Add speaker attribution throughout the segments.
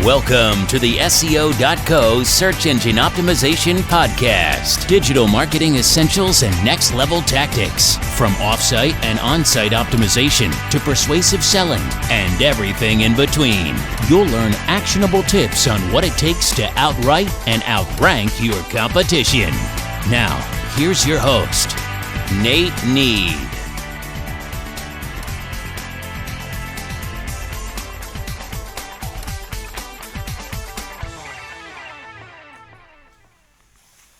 Speaker 1: Welcome to the SEO.co Search Engine Optimization Podcast. Digital marketing essentials and next level tactics. From offsite and on-site optimization to persuasive selling and everything in between. You'll learn actionable tips on what it takes to outright and outrank your competition. Now, here's your host, Nate Need.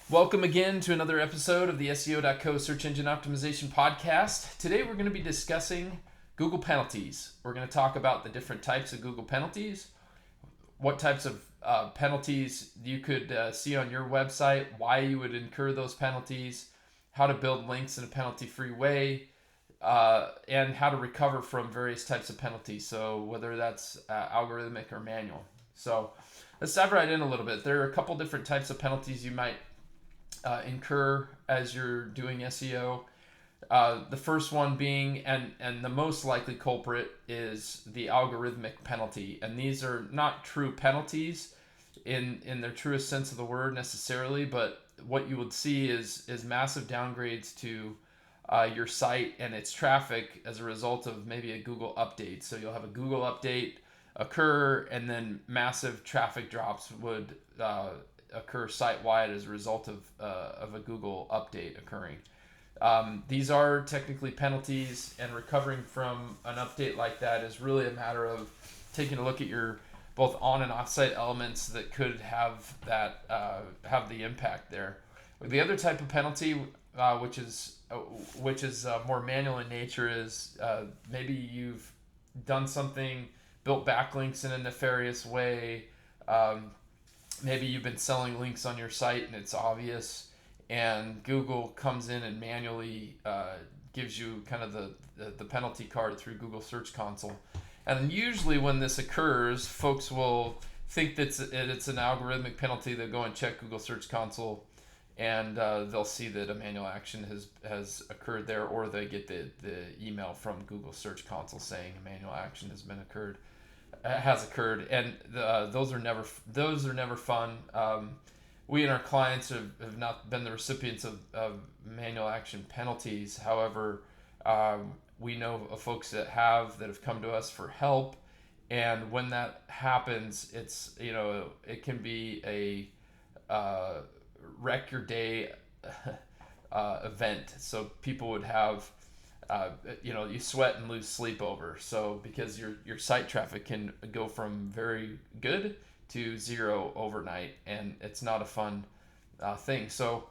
Speaker 2: Welcome again to another episode of the SEO.co Search Engine Optimization Podcast. Today we're going to be discussing Google penalties. We're going to talk about the different types of Google penalties, what types of penalties you could see on your website, why you would incur those penalties, how to build links in a penalty-free way, and how to recover from various types of penalties, so whether that's algorithmic or manual. So let's dive right in a little bit. There are a couple different types of penalties you might incur as you're doing SEO. The first one being, and the most likely culprit, is the algorithmic penalty. And these are not true penalties in their truest sense of the word necessarily, but what you would see is massive downgrades to your site and its traffic as a result of maybe a Google update. So you'll have a Google update occur, and then massive traffic drops would occur site-wide as a result of a Google update occurring. These are technically penalties, and recovering from an update like that is really a matter of taking a look at your both on and off-site elements that could have that have the impact there. The other type of penalty, which is more manual in nature, is maybe you've done something, built backlinks in a nefarious way. Maybe you've been selling links on your site and it's obvious, and Google comes in and manually gives you kind of the penalty card through Google Search Console. And usually when this occurs, folks will think that it's an algorithmic penalty. They'll go and check Google Search Console, and they'll see that a manual action has occurred there, or they get the email from Google Search Console saying a manual action has occurred, and those are never fun. We and our clients have not been the recipients of manual action penalties. However, we know of folks that have come to us for help, and when that happens, it can be a wreck your day event. So people would have you sweat and lose sleep over. So because your site traffic can go from very good to zero overnight, and it's not a fun thing. So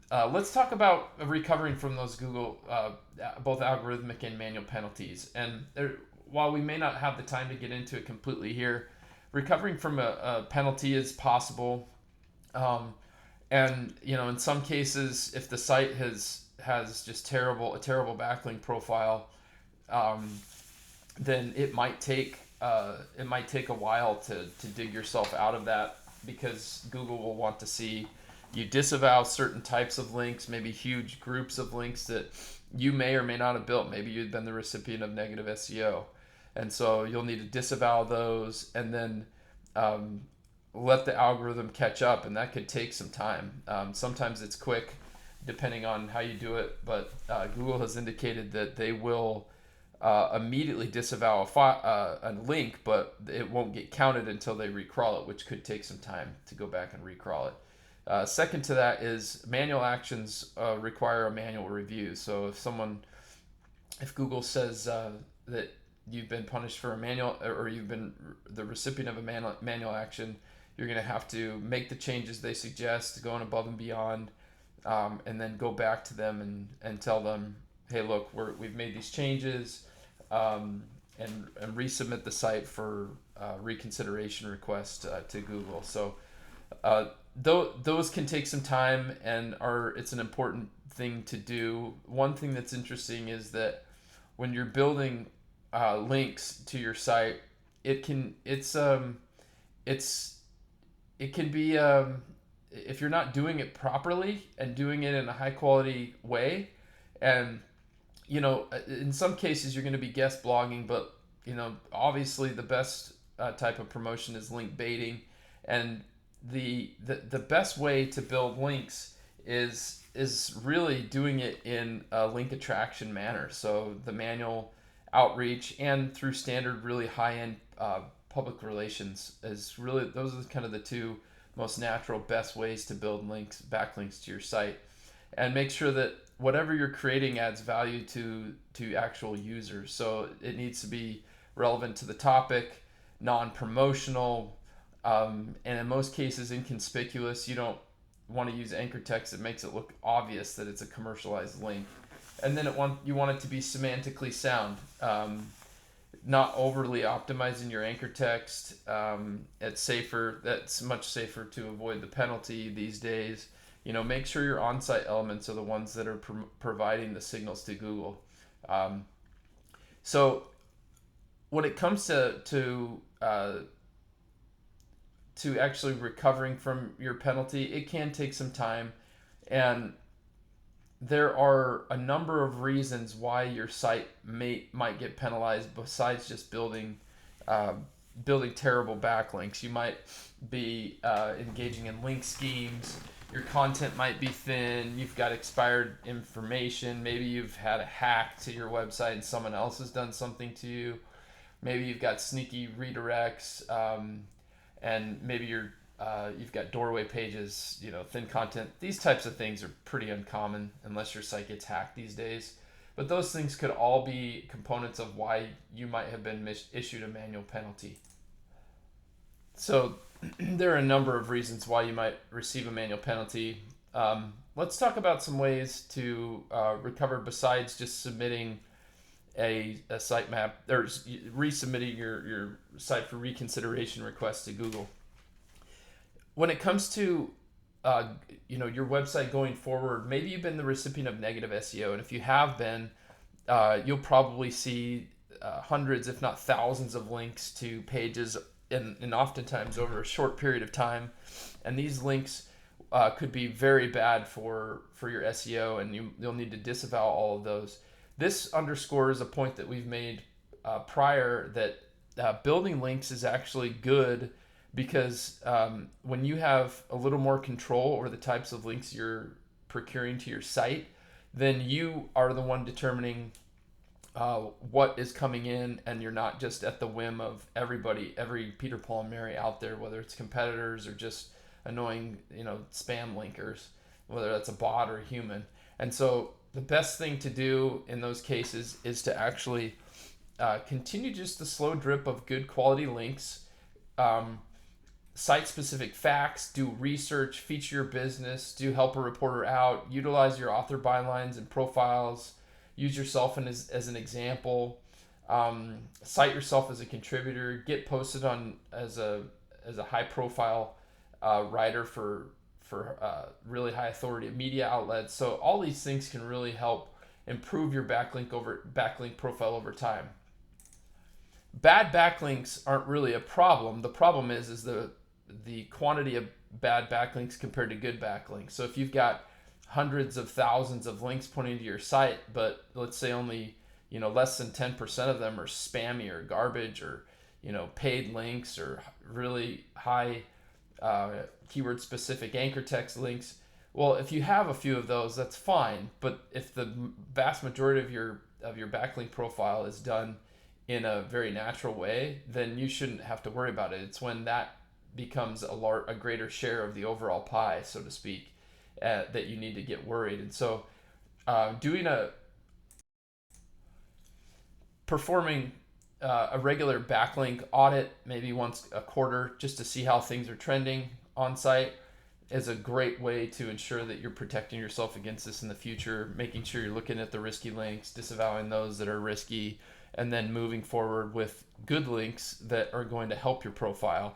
Speaker 2: let's talk about recovering from those Google both algorithmic and manual penalties. And while we may not have the time to get into it completely here, recovering from a penalty is possible. And in some cases, if the site has just a terrible backlink profile, then it might take a while to dig yourself out of that, because Google will want to see you disavow certain types of links, maybe huge groups of links that you may or may not have built. Maybe you've been the recipient of negative SEO, and so you'll need to disavow those, and then let the algorithm catch up, and that could take some time. Sometimes it's quick, depending on how you do it, but Google has indicated that they will immediately disavow a link, but it won't get counted until they recrawl it, which could take some time to go back and recrawl it. Second to that is manual actions require a manual review. So if Google says that you've been punished for a manual, or you've been the recipient of a manual action, you're going to have to make the changes they suggest, going above and beyond, and then go back to them and tell them, hey, look, we've made these changes, and resubmit the site for reconsideration request to Google. So those can take some time, and it's an important thing to do. One thing that's interesting is that when you're building links to your site, it can be if you're not doing it properly and doing it in a high quality way, and in some cases you're going to be guest blogging, but obviously the best type of promotion is link baiting, and the best way to build links is really doing it in a link attraction manner. So the manual outreach and through standard really high end public relations is really, those are kind of the two most natural best ways to build links, backlinks to your site, and make sure that whatever you're creating adds value to actual users. So it needs to be relevant to the topic, non-promotional, and in most cases inconspicuous. You don't want to use anchor text that makes it look obvious that it's a commercialized link. And then you want it to be semantically sound, not overly optimizing your anchor text. It's safer. That's much safer to avoid the penalty these days. Make sure your on-site elements are the ones that are providing the signals to Google. So when it comes to actually recovering from your penalty, it can take some time, and there are a number of reasons why your site might get penalized besides just building terrible backlinks. You might be engaging in link schemes. Your content might be thin. You've got expired information. Maybe you've had a hack to your website and someone else has done something to you. Maybe you've got sneaky redirects, and maybe you've got doorway pages, thin content. These types of things are pretty uncommon unless your site gets hacked these days. But those things could all be components of why you might have been issued a manual penalty. So there are a number of reasons why you might receive a manual penalty. Let's talk about some ways to recover besides just submitting a sitemap or resubmitting your site for reconsideration request to Google. When it comes to your website going forward, maybe you've been the recipient of negative SEO, and if you have been, you'll probably see hundreds, if not thousands, of links to pages, and oftentimes over a short period of time. And these links could be very bad for your SEO, and you'll need to disavow all of those. This underscores a point that we've made prior, that building links is actually good, because when you have a little more control over the types of links you're procuring to your site, then you are the one determining what is coming in, and you're not just at the whim of everybody, every Peter, Paul, and Mary out there, whether it's competitors or just annoying, spam linkers, whether that's a bot or a human. And so the best thing to do in those cases is to actually continue just the slow drip of good quality links, site-specific facts, do research, feature your business, do help a reporter out, utilize your author bylines and profiles, use yourself as an example, cite yourself as a contributor, get posted on as a high-profile writer for really high authority media outlets. So all these things can really help improve your backlink profile over time. Bad backlinks aren't really a problem. The problem is the quantity of bad backlinks compared to good backlinks. So if you've got hundreds of thousands of links pointing to your site, but let's say only less than 10% of them are spammy or garbage, or paid links, or really high keyword specific anchor text links. Well, if you have a few of those, that's fine. But if the vast majority of your backlink profile is done in a very natural way, then you shouldn't have to worry about it. It's when that becomes a greater share of the overall pie, so to speak, that you need to get worried. And so performing a regular backlink audit, maybe once a quarter, just to see how things are trending on site, is a great way to ensure that you're protecting yourself against this in the future, making sure you're looking at the risky links, disavowing those that are risky, and then moving forward with good links that are going to help your profile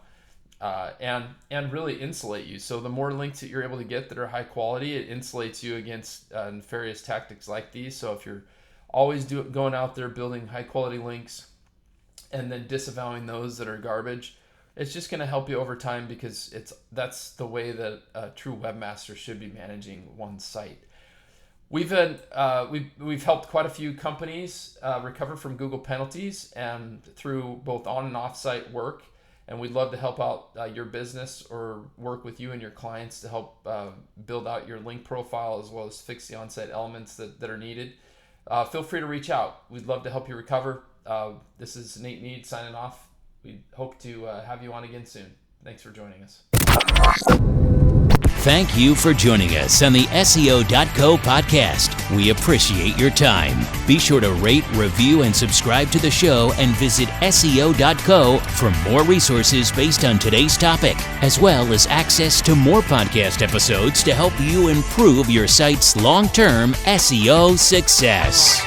Speaker 2: and really insulate you. So the more links that you're able to get that are high quality, it insulates you against nefarious tactics like these. So if you're always going out there building high quality links and then disavowing those that are garbage, it's just going to help you over time, because that's the way that a true webmaster should be managing one site. We've helped quite a few companies recover from Google penalties and through both on and off-site work, and we'd love to help out your business or work with you and your clients to help build out your link profile as well as fix the on-site elements that are needed. Feel free to reach out. We'd love to help you recover. This is Nate Mead signing off. We hope to have you on again soon. Thanks for joining us.
Speaker 1: Thank you for joining us on the SEO.co podcast. We appreciate your time. Be sure to rate, review, and subscribe to the show and visit SEO.co for more resources based on today's topic, as well as access to more podcast episodes to help you improve your site's long-term SEO success.